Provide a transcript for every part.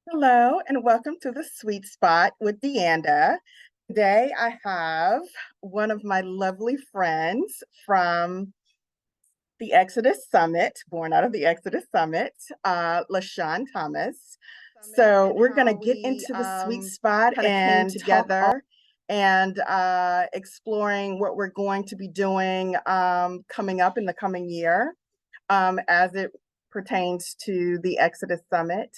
Hello and welcome to the Sweet Spot with DeAnda. Today I have one of my lovely friends from the Exodus Summit, born out of the Exodus Summit, LaShawn Thomas. So we're going to get into the Sweet Spot and together and exploring what we're going to be doing coming up in the coming year as it pertains to the Exodus Summit.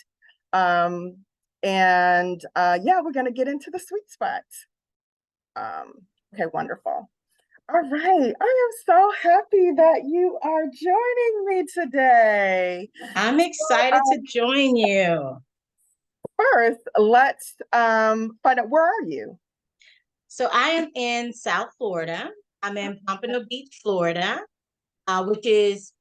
Um, and we're going to get into the sweet spot. Okay, wonderful. All right. I am so happy that you are joining me today. I'm So, excited to join you. first, let's find out, where are you? So I am in South Florida. I'm in Pompano Beach, Florida, which is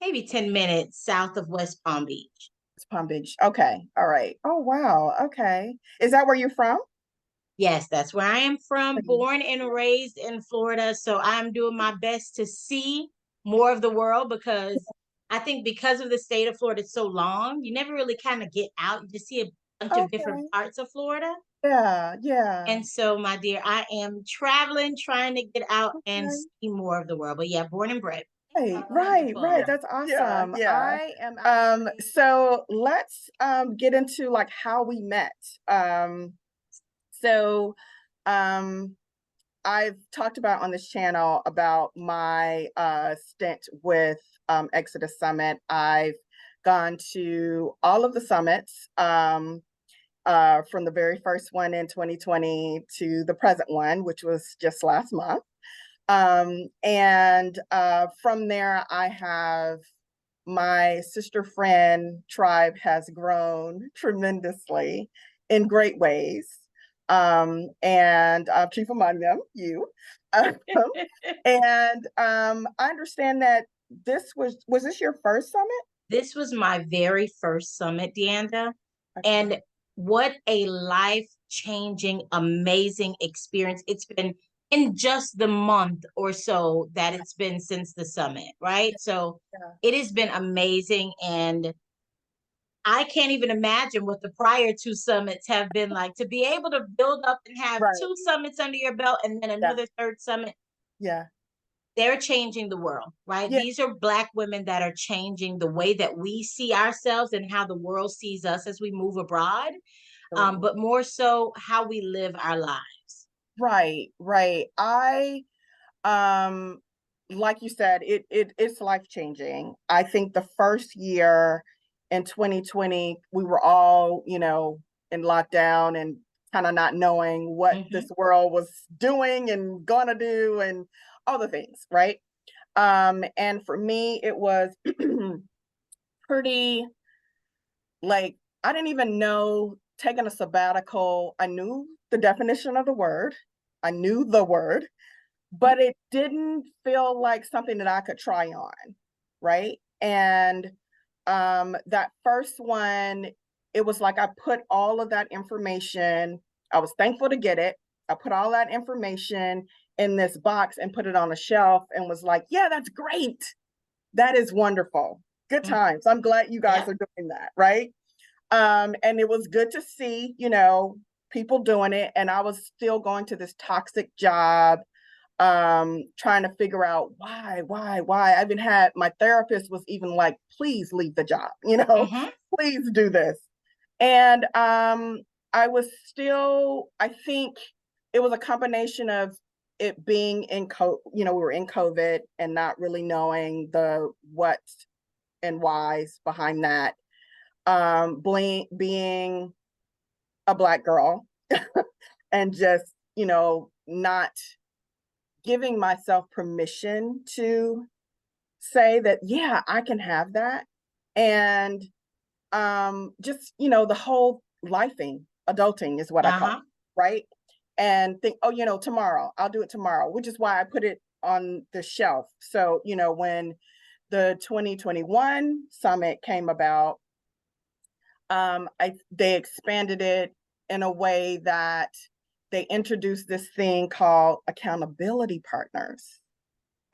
maybe 10 minutes south of West Palm Beach. It's Palm Beach. Okay. All right. Oh, wow. Okay. Is that where you're from? Yes, that's where I am from, born and raised in Florida. So I'm doing my best to see more of the world because I think because of the state of Florida, it's so long, you never really kind of get out. You just see a bunch of different Okay. parts of Florida. Yeah, yeah. And so, my dear, I am traveling, trying to get out and Okay. see more of the world. But yeah, born and bred. Right. That's awesome. Yeah. I am so let's get into like how we met. So um I've talked about on this channel about my stint with Exodus Summit. I've gone to all of the summits from the very first one in 2020 to the present one, which was just last month. And from there, I have my sister friend tribe has grown tremendously in great ways. And chief among them, you. Um, and I understand that was this your first summit? This was my very first summit, DeAnda. Okay. And what a life-changing, amazing experience it's been in just the month or so that it's been since the summit, right? So Yeah. it has been amazing. And I can't even imagine what the prior two summits have been like to be able to build up and have Right. two summits under your belt and then Yeah. another third summit. Yeah. They're changing the world, right? Yeah. These are Black women that are changing the way that we see ourselves and how the world sees us as we move abroad, but more so how we live our lives. Right. I like you said, it's life changing. I think the first year in 2020, we were all, in lockdown and kind of not knowing what this world was doing and gonna do and all the things, right? And for me, it was pretty like I didn't even know taking a sabbatical. I knew the definition of the word. I knew the word, but it didn't feel like something that I could try on, right? And that first one, it was like I put all of that information. I was thankful to get it. I put all that information in this box and put it on a shelf and was like, yeah, that's great. That is wonderful. Good times. I'm glad you guys are doing that, right? And it was good to see, people doing it. And I was still going to this toxic job, trying to figure out why. I even had my therapist was even like, please leave the job, please do this. And I was still, I think it was a combination of it being in we were in COVID and not really knowing the what and whys behind that. Being a Black girl and just, not giving myself permission to say that, yeah, I can have that. And just, the whole lifing, adulting is what I call it, right? And think, oh, tomorrow, I'll do it tomorrow, which is why I put it on the shelf. So, when the 2021 summit came about, they expanded it in a way that they introduced this thing called accountability partners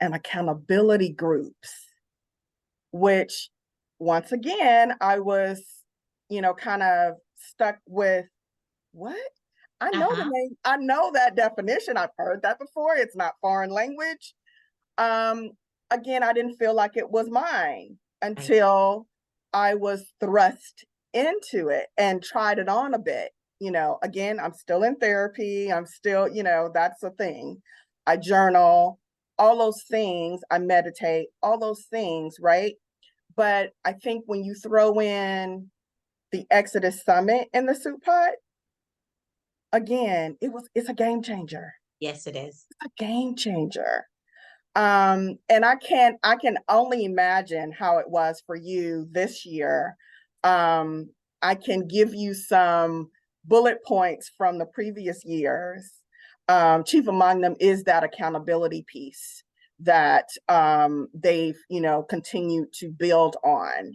and accountability groups, which once again, I was kind of stuck with what? I know the Uh-huh. name. I know that definition. I've heard that before. It's not foreign language. Um, Again, I didn't feel like it was mine Right. until I was thrust into it and tried it on a bit. Again, I'm still in therapy. I'm still, that's a thing. I journal, all those things. I meditate, all those things, right? But I think when you throw in the Exodus Summit in the soup pot, again, it's a game changer. Yes, it is. It's a game changer. And I can only imagine how it was for you this year. I can give you some bullet points from the previous years. Chief among them is that accountability piece that they've, continued to build on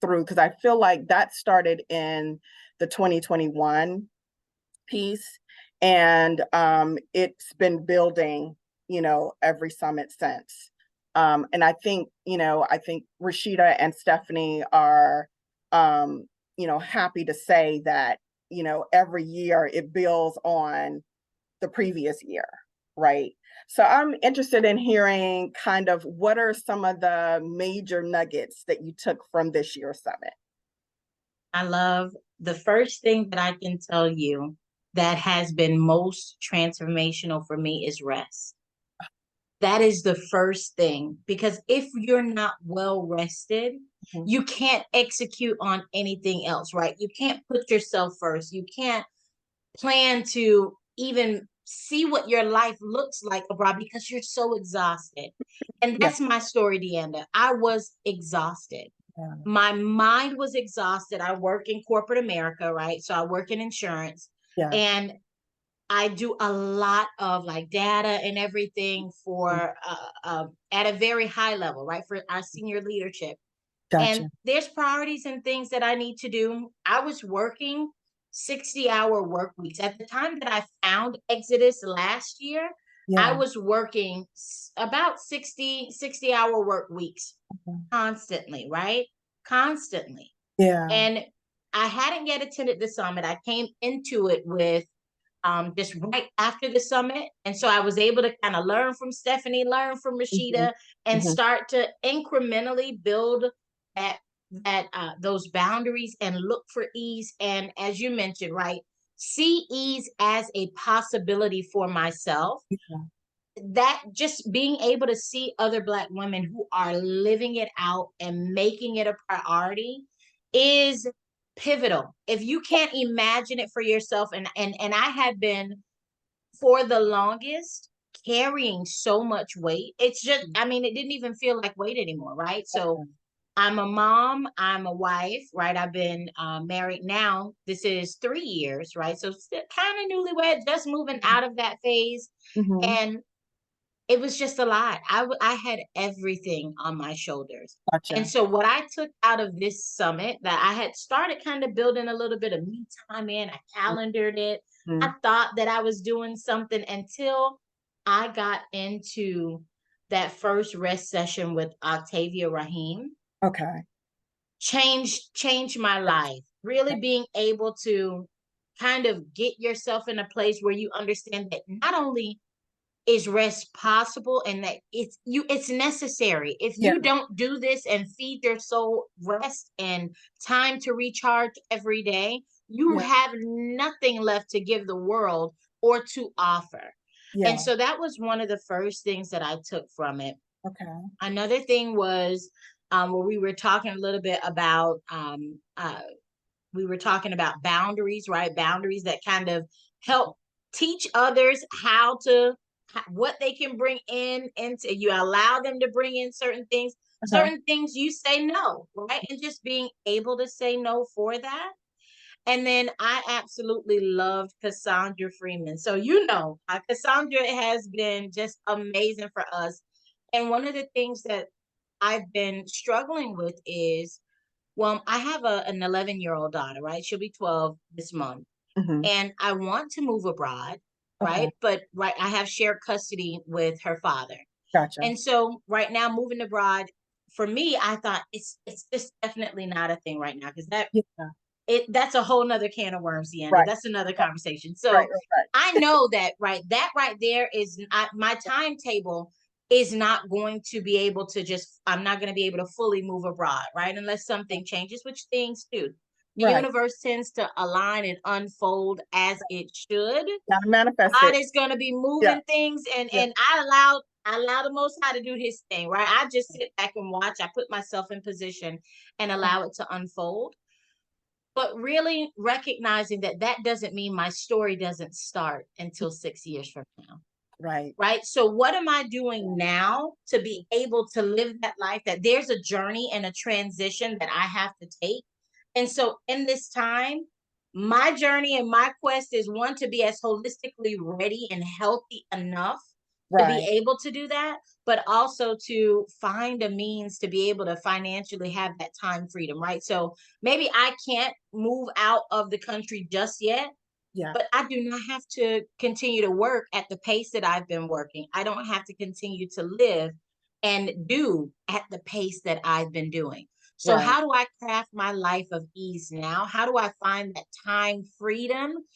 through, because I feel like that started in the 2021 piece, and it's been building, every summit since. And I think Rashida and Stephanie are, happy to say that, every year it builds on the previous year, right? So I'm interested in hearing kind of what are some of the major nuggets that you took from this year's summit? I love the first thing that I can tell you that has been most transformational for me is rest. That is the first thing, because if you're not well rested, Mhm. you can't execute on anything else, right? You can't put yourself first. You can't plan to even see what your life looks like abroad because you're so exhausted. And Yeah, that's my story, DeAnda. I was exhausted. yeah, My mind was exhausted. I work in corporate America, right? So I work in insurance, yeah. and I do a lot of like data and everything Mhm. for at a very high level, right? For our senior leadership. And Gotcha. there's priorities and things that I need to do. I was working 60-hour work weeks. At the time that I found Exodus last year, I Yeah. was working about 60-hour work weeks Mhm. constantly, right? Constantly. Yeah. And I hadn't yet attended the summit. I came into it with just right after the summit. And so I was able to kind of learn from Stephanie, learn from Mhm. Rashida, and Mhm. start to incrementally build that those boundaries and look for ease. And as you mentioned, right, see ease as a possibility for myself. Yeah. That just being able to see other Black women who are living it out and making it a priority is pivotal. If you can't imagine it for yourself, and I had been for the longest carrying so much weight. It's just, Mhm. I mean, it didn't even feel like weight anymore, right? So Okay. I'm a mom, I'm a wife, right? I've been married now. This is 3 years, right? So still kind of newlywed, just moving out of that phase. Mhm. And it was just a lot. I had everything on my shoulders. And Gotcha. so what I took out of this summit, that I had started kind of building a little bit of me time in, I calendared it. I Mhm. thought that I was doing something until I got into that first rest session with Octavia Rahim. Okay. Changed my Gotcha. life. Really being able to kind of get yourself in a place where you understand that not only is rest possible, and that it's necessary. If Yeah. you don't do this and feed your soul rest and time to recharge every day, you Yeah. have nothing left to give the world or to offer. And Yeah. so that was one of the first things that I took from it. Okay. Another thing was where we were talking a little bit about we were talking about boundaries, right? Boundaries that kind of help teach others how to what they can bring in, and you allow them to bring in Uh-huh. certain things you say no, right? And just being able to say no for that. And then I absolutely loved Casundra Freeman. So Casundra has been just amazing for us. And one of the things that I've been struggling with is, well, I have an 11-year-old daughter, right? She'll be 12 this month. Mhm. And I want to move abroad, Okay. right? But right, I have shared custody with her father. Gotcha. And so right now, moving abroad for me, I thought it's just definitely not a thing right now, because Yeah. that's a whole nother can of worms, DeAnda. Right. That's another Right. conversation. Right. So Right. I know that right there is my timetable is not going to be able to just, I'm not going to be able to fully move abroad, right? Unless something changes, which things do. The Right. universe tends to align and unfold as it should. Gotta manifest God it. is going to be Yeah. moving things, Yeah. and I allow the Most High to do His thing, right? I just sit back and watch. I put myself in position and allow it to unfold. But really recognizing that that doesn't mean my story doesn't start until 6 years from now. Right. Right. So, what am I doing now to be able to live that life? That there's a journey and a transition that I have to take. And so, in this time, my journey and my quest is, one, to be as holistically ready and healthy enough to be Right. able to do that, but also to find a means to be able to financially have that time freedom. Right. So, maybe I can't move out of the country just yet, Yeah. but I do not have to continue to work at the pace that I've been working. I don't have to continue to live and do at the pace that I've been doing. So, Right. how do I craft my life of ease now? How do I find that time freedom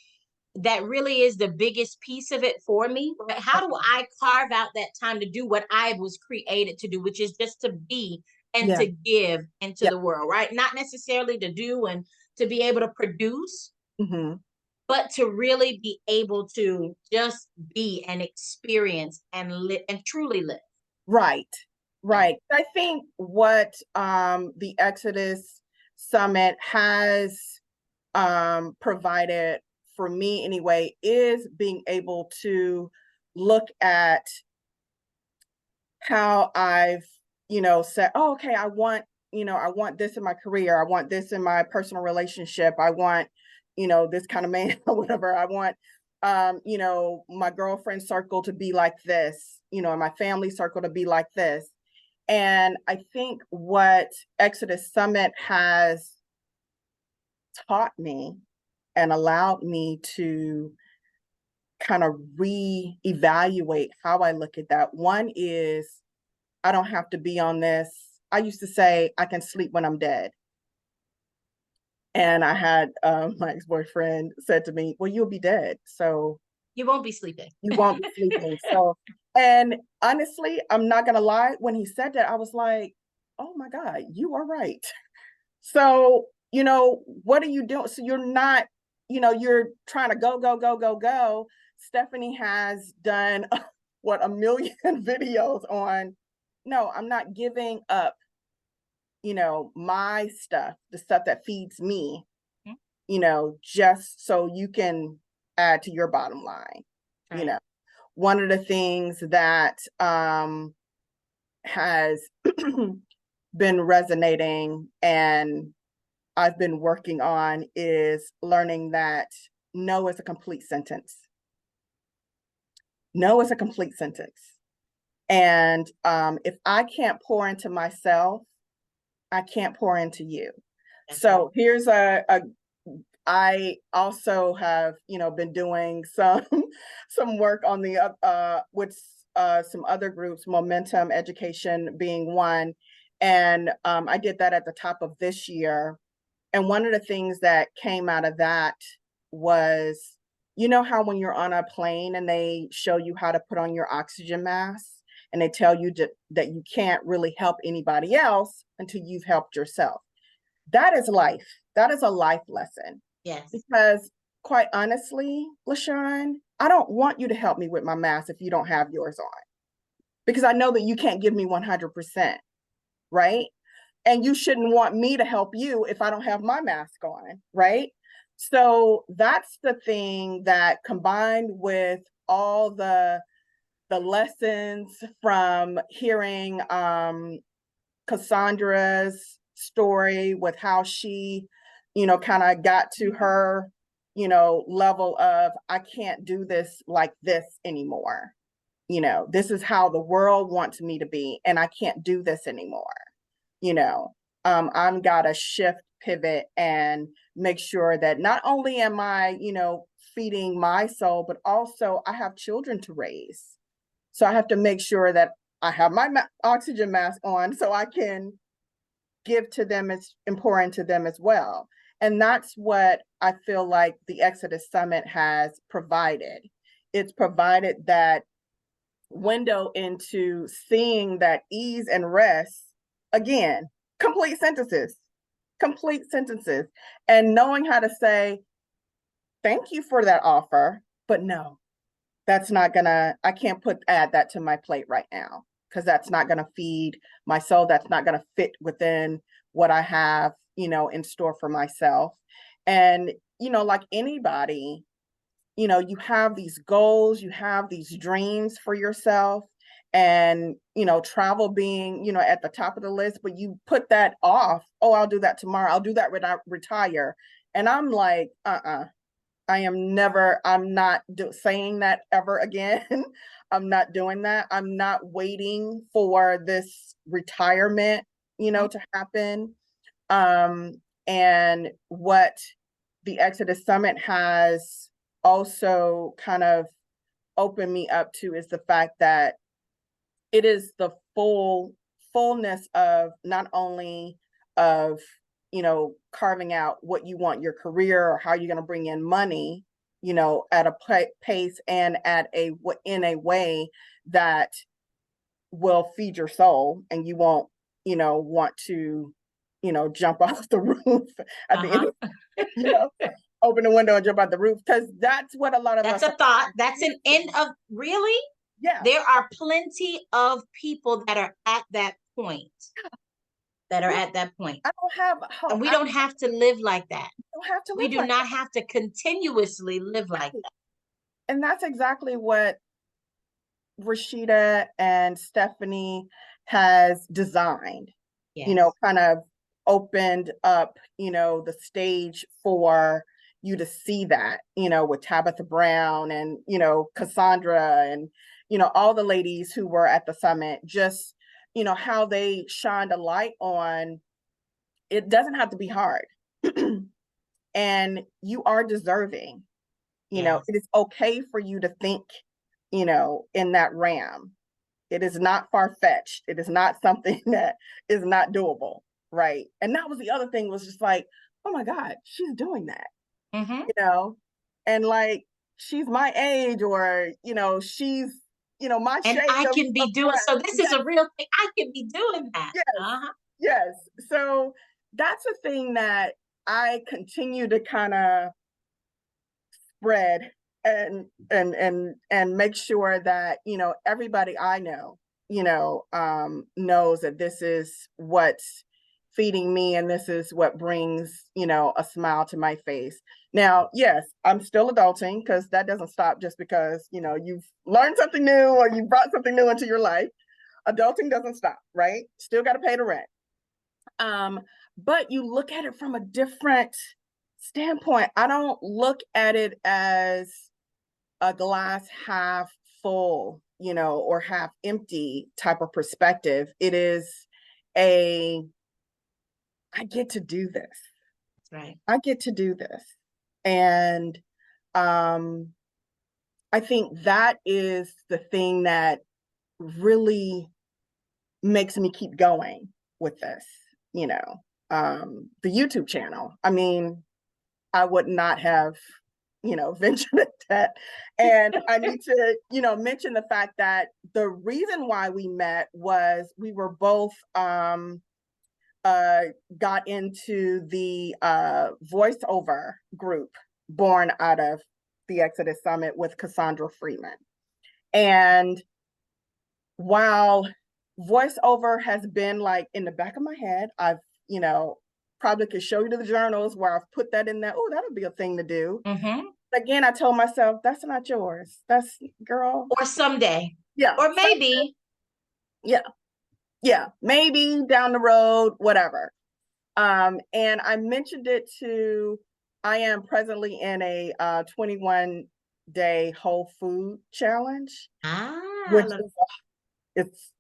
that really is the biggest piece of it for me? Right? How do I carve out that time to do what I was created to do, which is just to be and Yeah. to give into Yeah. the world, right? Not necessarily to do and to be able to produce, Mm-hmm. but to really be able to just be and experience and live and truly live. Right. Yeah. Right. I think what the Exodus Summit has provided for me anyway is being able to look at how I've, said, oh, okay, I want this in my career. I want this in my personal relationship. I want, this kind of man or whatever. I want, my girlfriend circle to be like this, and my family circle to be like this. And I think what Exodus Summit has taught me and allowed me to kind of reevaluate how I look at that. One is I don't have to be on this. I used to say I can sleep when I'm dead. And I had my ex-boyfriend said to me, well, you'll be dead. So You won't be sleeping. you won't be sleeping. So, and honestly, I'm not going to lie. When he said that, I was like, oh my God, you are right. So, what are you doing? So you're not, you're trying to go, go, go, go, go. Stephanie has done what, 1 million videos on, no, I'm not giving up, my stuff, the stuff that feeds me, just so you can add to your bottom line. Right. One of the things that has been resonating and I've been working on is learning that no is a complete sentence. No is a complete sentence. And if I can't pour into myself, I can't pour into you. That's right. So here's I also have, been doing some some work on the with some other groups, Momentum Education being one. And I did that at the top of this year. And one of the things that came out of that was, how when you're on a plane and they show you how to put on your oxygen mask and they tell you that you can't really help anybody else until you've helped yourself. That is life. That is a life lesson. Yes. Because quite honestly, LaShawn, I don't want you to help me with my mask if you don't have yours on. Because I know that you can't give me 100%, right? And you shouldn't want me to help you if I don't have my mask on, right? So that's the thing that, combined with all the lessons from hearing Cassundra's story with how she, kind of got to her, level of, I can't do this like this anymore. This is how the world wants me to be, and I can't do this anymore. I'm gotta shift, pivot, and make sure that not only am I, feeding my soul, but also I have children to raise. So I have to make sure that I have my oxygen mask on so I can give to them and pour into them as well. And that's what I feel like the Exodus Summit has provided. It's provided that window into seeing that ease and rest, again, complete sentences, and knowing how to say, thank you for that offer, but no, that's not gonna, I can't add that to my plate right now, because that's not gonna feed my soul. That's not gonna fit within what I have, in store for myself. And, like anybody, you have these goals, you have these dreams for yourself, and, travel being, at the top of the list, but you put that off. Oh, I'll do that tomorrow. I'll do that when I retire. And I'm like, I'm not saying that ever again. I'm not doing that. I'm not waiting for this retirement, to happen. And what the Exodus Summit has also kind of opened me up to is the fact that it is the fullness of not only of, carving out what you want your career or how you're going to bring in money, at a pace and in a way that will feed your soul, and you won't, want to, jump off the roof at the end, open the window and jump out the roof, because that's what a lot of That's us a thought. That's an end of, really? Yeah. There are plenty of people that are at that point. I don't have hope. And we don't have to live like that. We do like not have to continuously live like that. And that's exactly what Rashida and Stephanie has designed. Yes. Kind of opened up, the stage for you to see that, with Tabitha Brown and, Casundra and, all the ladies who were at the summit, just, how they shined a light on, it doesn't have to be hard. And you are deserving, Yes. It is okay for you to think, in that realm. It is not far-fetched. It is not something that is not doable. Right. And that was the other thing, was just like, oh my God, she's doing that. And like, she's my age, or, she's, my and shade. I can be doing, so this is a real thing. I can be doing that. Yes. Yes. So that's a thing that I continue to kind of spread and make sure that, everybody I know, knows that this is what's feeding me, and this is what brings, a smile to my face. Now, yes, I'm still adulting, because that doesn't stop just because, you've learned something new or you brought something new into your life. Adulting doesn't stop, right? Still got to pay the rent. But you look at it from a different standpoint. I don't look at it as a glass half full, or half empty type of perspective. It is I get to do this. That's right. I get to do this. And I think that is the thing that really makes me keep going with this, the YouTube channel. I mean, I would not have, ventured at that. And I need to, mention the fact that the reason why we met was we were both got into the voiceover group born out of the Exodus Summit with Casundra Freeman. And while voiceover has been like in the back of my head, I've, probably could show you the journals where I've put that in there. Oh, that'll be a thing to do. Again, I told myself, that's not yours. That's, girl. Or someday. Yeah. Or maybe. Yeah. Yeah. Maybe down the road, whatever. And I mentioned it I am presently in a 21-day whole food challenge. Which is, it's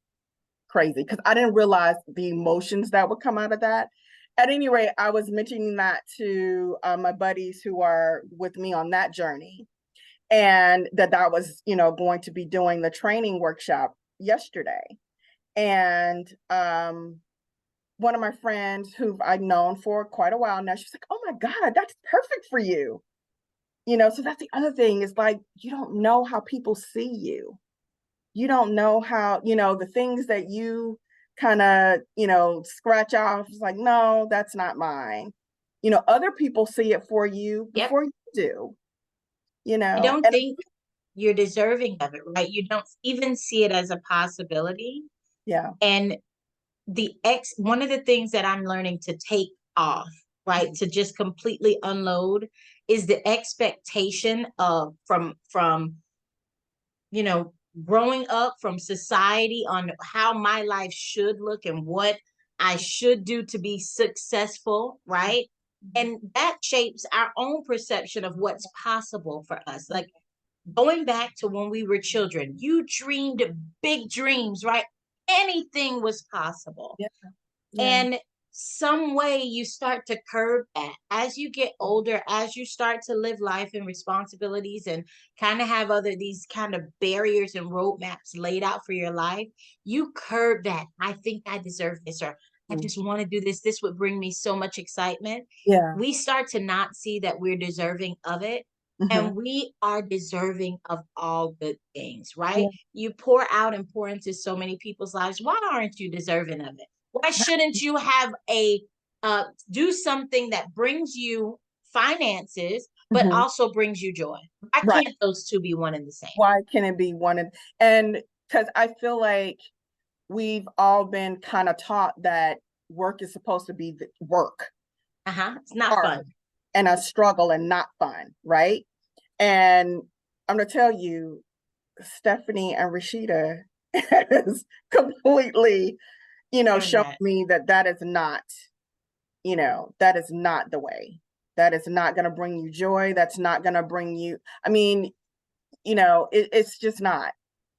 crazy, because I didn't realize the emotions that would come out of that. At any rate, I was mentioning that to my buddies who are with me on that journey, and that was, going to be doing the training workshop yesterday. And one of my friends who I've known for quite a while now, she's like, oh my God, that's perfect for you. So that's the other thing is like, you don't know how people see you. You don't know how, the things that you kind of, scratch off. It's like, no, that's not mine. Other people see it for you Yep. before you do, I don't and think you're deserving of it, right? You don't even see it as a possibility. yeah. And one of the things that I'm learning to take off, right, to just completely unload is the expectation of from growing up, from society, on how my life should look and what I should do to be successful, right? And that shapes our own perception of what's possible for us. Like going back to when we were children, you dreamed big dreams, right? Anything was possible. Yeah. Yeah. And some way you start to curb that as you get older, as you start to live life and responsibilities and kind of have these kind of barriers and roadmaps laid out for your life. You curb that. I think I deserve this, or I just want to do this. This would bring me so much excitement. Yeah. We start to not see that we're deserving of it. And we are deserving of all good things, right? Yeah. You pour out and pour into so many people's lives. Why aren't you deserving of it? Why shouldn't you have do something that brings you finances, but also brings you joy? Why Right. can't those two be one and the same? Why can it be one? And because I feel like we've all been kind of taught that work is supposed to be the work. It's not Hard fun. and a struggle and not fun, right? And I'm gonna tell you, Stephanie and Rashida has completely, shown me that is not, that is not the way. That is not going to bring you joy. That's not going to bring you, I mean, it's just not,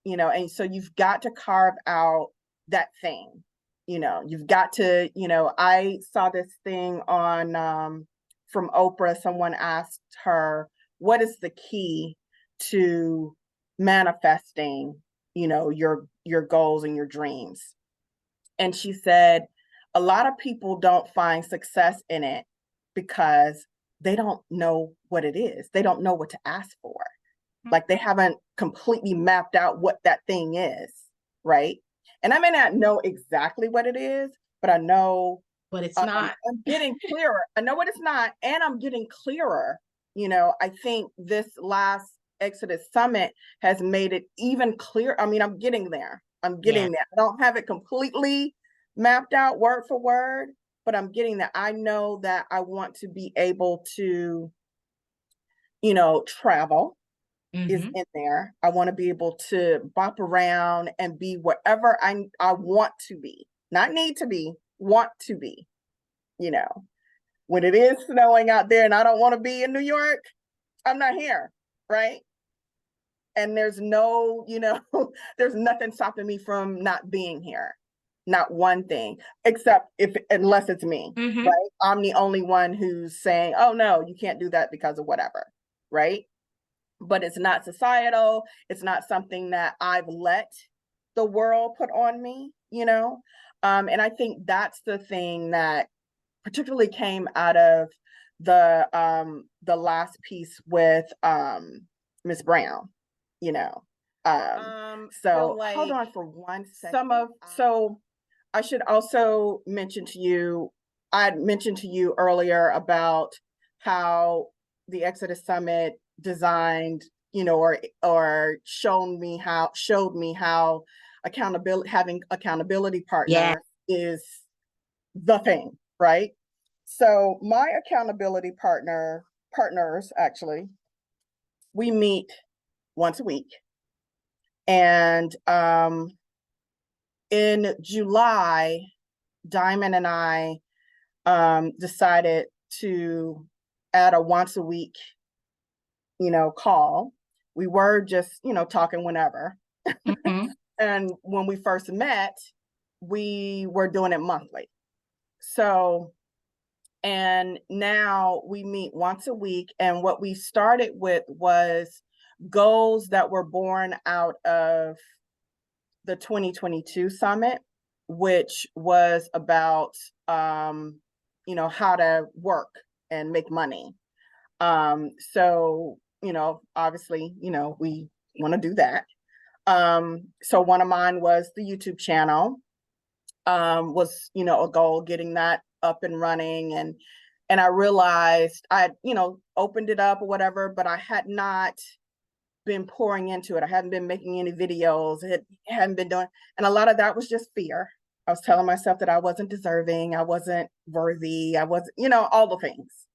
and so you've got to carve out that thing, you've got to, I saw this thing on, from Oprah. Someone asked her, what is the key to manifesting, your goals and your dreams? And she said, a lot of people don't find success in it because they don't know what it is. They don't know what to ask for. Like they haven't completely mapped out what that thing is, right? And I may not know exactly what it is, but I know But it's not. I'm getting clearer. I know what it's not, and I'm getting clearer. I think this last Exodus Summit has made it even clearer. I mean, I'm getting there. I'm getting there. I don't have it completely mapped out word for word, but I'm getting there. I know that I want to be able to, travel is in there. I want to be able to bop around and be wherever I want to be, not need to be, want to be. When it is snowing out there and I don't want to be in New York, I'm not here, right? And there's no, there's nothing stopping me from not being here. Not one thing, except unless it's me, right? I'm the only one who's saying, oh no, you can't do that because of whatever, right? But it's not societal. It's not something that I've let the world put on me, and I think that's the thing that particularly came out of the last piece with Miss Brown, so like, hold on for 1 second. So I should also mention to you, I had mentioned to you earlier about how the Exodus Summit designed, or showed me how accountability, having accountability partners is the thing, right? So my accountability partners, actually, we meet once a week. And in July, Diamond and I decided to add a once a week, call. We were just, talking whenever. And when we first met, we were doing it monthly. So, and now we meet once a week. And what we started with was goals that were born out of the 2022 summit, which was about, you know, how to work and make money. So, you know, obviously, you know, we want to do that. So one of mine was the YouTube channel, was, you know, a goal, getting that up and running. And I realized I had, you know, opened it up or whatever, but I had not been pouring into it. I hadn't been making any videos. It hadn't been doing, and a lot of that was just fear. I was telling myself that I wasn't deserving, I wasn't worthy, I wasn't, you know, all the things.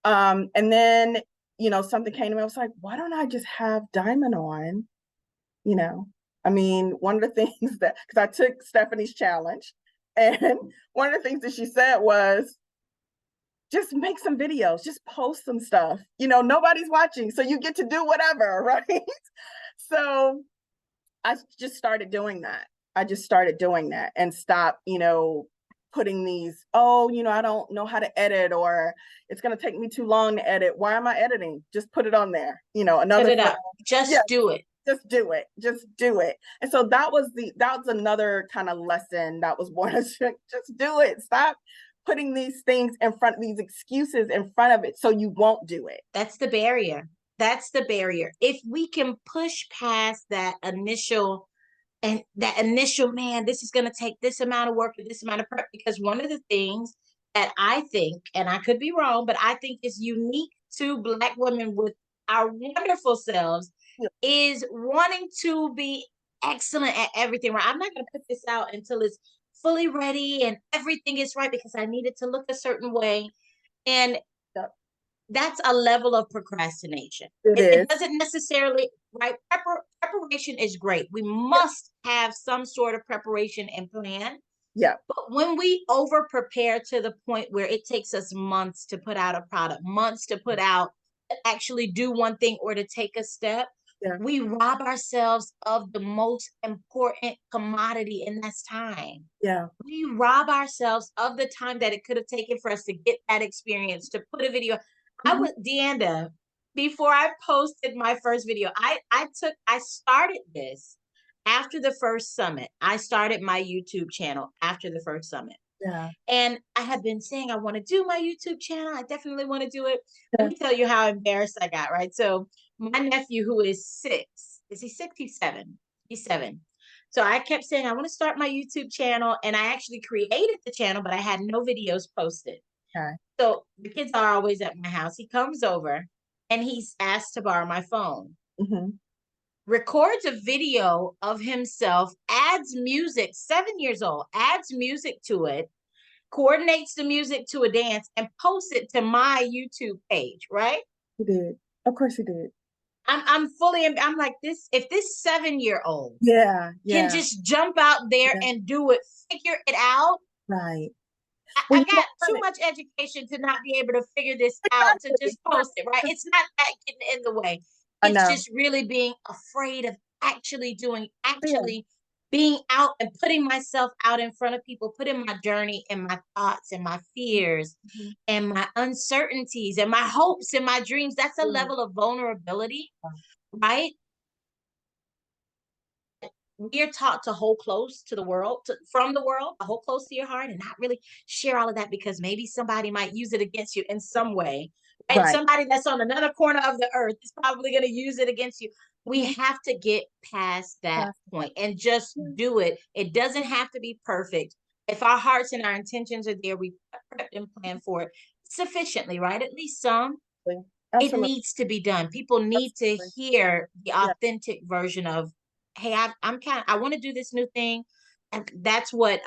And then, you know, something came to me. I was like, why don't I just have Diamond on? You know, I mean, one of the things that, because I took Stephanie's challenge, and one of the things that she said was, just make some videos, just post some stuff. You know, nobody's watching, so you get to do whatever, right? So I just started doing that. I just started doing that and stopped, you know, putting these, oh, you know, I don't know how to edit, or it's going to take me too long to edit. Why am I editing? Just put it on there. You know, Put another it up. Just do it. Just do it. Just do it. And so that was another kind of lesson that was born. Just do it. Stop putting these things in front of these excuses in front of it so you won't do it. That's the barrier. That's the barrier. If we can push past that initial, man, this is going to take this amount of work and this amount of prep, because one of the things that I think, and I could be wrong, but I think is unique to Black women with our wonderful selves, is wanting to be excellent at everything, right? I'm not going to put this out until it's fully ready and everything is right because I need it to look a certain way. And that's a level of procrastination. It doesn't necessarily, right? Preparation is great. We must have some sort of preparation and plan. Yeah. But when we over prepare to the point where it takes us months to put out a product, months to put out, actually do one thing or to take a step, we rob ourselves of the most important commodity, and that's time. Yeah. We rob ourselves of the time that it could have taken for us to get that experience, to put a video. I was DeAnda, before I posted my first video, I started this after the first summit. I started my YouTube channel after the first summit. Yeah. And I have been saying I want to do my YouTube channel. I definitely want to do it. Let me tell you how embarrassed I got, right? So my nephew, who is 6, is he 6? He's 7. He's 7. So I kept saying, I want to start my YouTube channel. And I actually created the channel, but I had no videos posted. Okay. So the kids are always at my house. He comes over and he's asked to borrow my phone. Records a video of himself, adds music, 7 years old, adds music to it, coordinates the music to a dance, and posts it to my YouTube page, right? He did. Of course he did. I'm like, this, if this 7-year-old can just jump out there and do it, figure it out. Right. I got too much education to not be able to figure this out, to just post it, right? It's not that getting in the way. It's just really being afraid of actually being out and putting myself out in front of people, putting my journey and my thoughts and my fears and my uncertainties and my hopes and my dreams. That's a level of vulnerability, right? We are taught to hold close to the world, from the world, hold close to your heart and not really share all of that, because maybe somebody might use it against you in some way. And somebody that's on another corner of the earth is probably going to use it against you. We have to get past that point and just do it. It doesn't have to be perfect. If our hearts and our intentions are there, we prep and plan for it sufficiently, right? At least some. It needs to be done. People need to hear the authentic version of, hey, I want to do this new thing. And that's what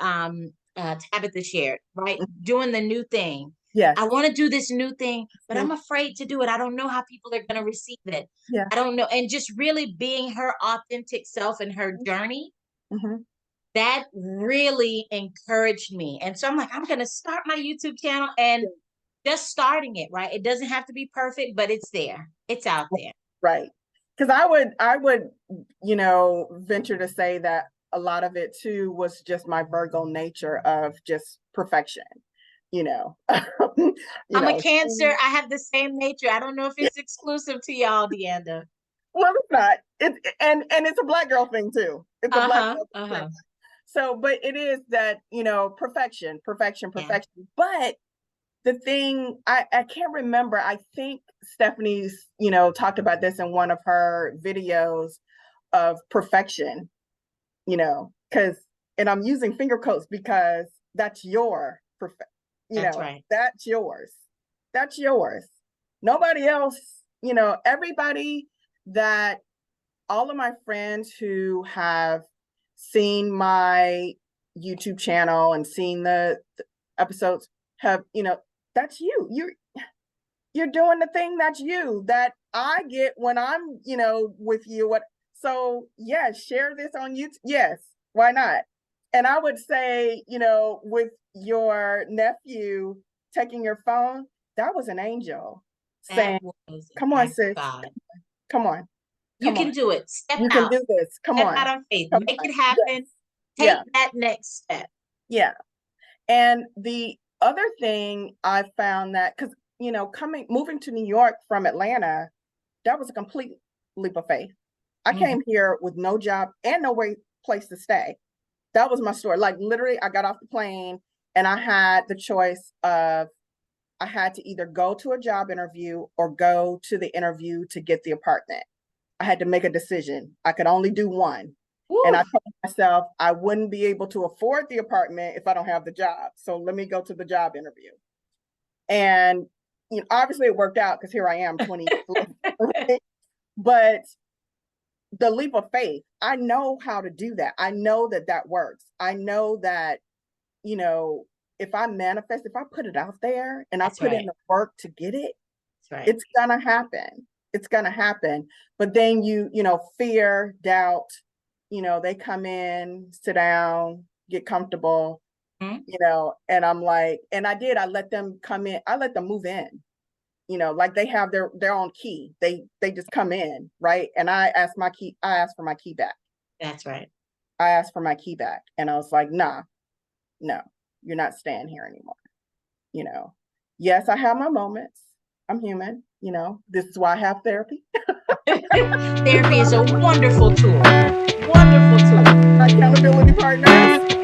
Tabitha shared, right? Doing the new thing. Yes. I want to do this new thing, but I'm afraid to do it. I don't know how people are going to receive it. I don't know. And just really being her authentic self and her journey, that really encouraged me. And so I'm like, I'm going to start my YouTube channel, and just starting it, right? It doesn't have to be perfect, but it's there. It's out there. Right. Because I would, you know, venture to say that a lot of it too was just my Virgo nature of just perfection. You know, I'm a Cancer. I have the same nature. I don't know if it's exclusive to y'all, DeAnda. Well, it's not. And it's a Black girl thing too. It's a Black girl thing. So, but it is that, perfection. Yeah. But the thing, I can't remember. I think Stephanie's, talked about this in one of her videos of perfection, because, and I'm using finger quotes because that's your perfect, That's right. that's yours. That's yours. Nobody else, everybody that, all of my friends who have seen my YouTube channel and seen the episodes have, that's you. You're doing the thing that's you that I get when I'm, with you. So yes, share this on YouTube. Yes, why not? And I would say, with your nephew taking your phone, that was an angel saying, "Come on, sis. Come on. You can do it. Step You out. can do this. Come Step on. out on faith. Come Make on. it happen. Yes. Take that next step." Yeah. And the other thing I found that, because, moving to New York from Atlanta, that was a complete leap of faith. I came here with no job and no place to stay. That was my story. Like literally, I got off the plane and I had the choice of, I had to either go to a job interview or go to the interview to get the apartment. I had to make a decision. I could only do one. Woo. And I told myself I wouldn't be able to afford the apartment if I don't have the job. So let me go to the job interview. And obviously it worked out because here I am 20 years later. Right? But the leap of faith, I know how to do that. I know that works. I know that, if I manifest, if I put it out there and I put in the work to get it, it's gonna happen. It's gonna happen. But then fear, doubt, they come in, sit down, get comfortable, and I'm like, and I let them come in, I let them move in, like they have their own key. They just come in, right? And I asked for my key back. That's right. I asked for my key back. And I was like, nah, no, you're not staying here anymore. Yes, I have my moments. I'm human, this is why I have therapy. Therapy is a wonderful tool. Wonderful tool. Accountability partners,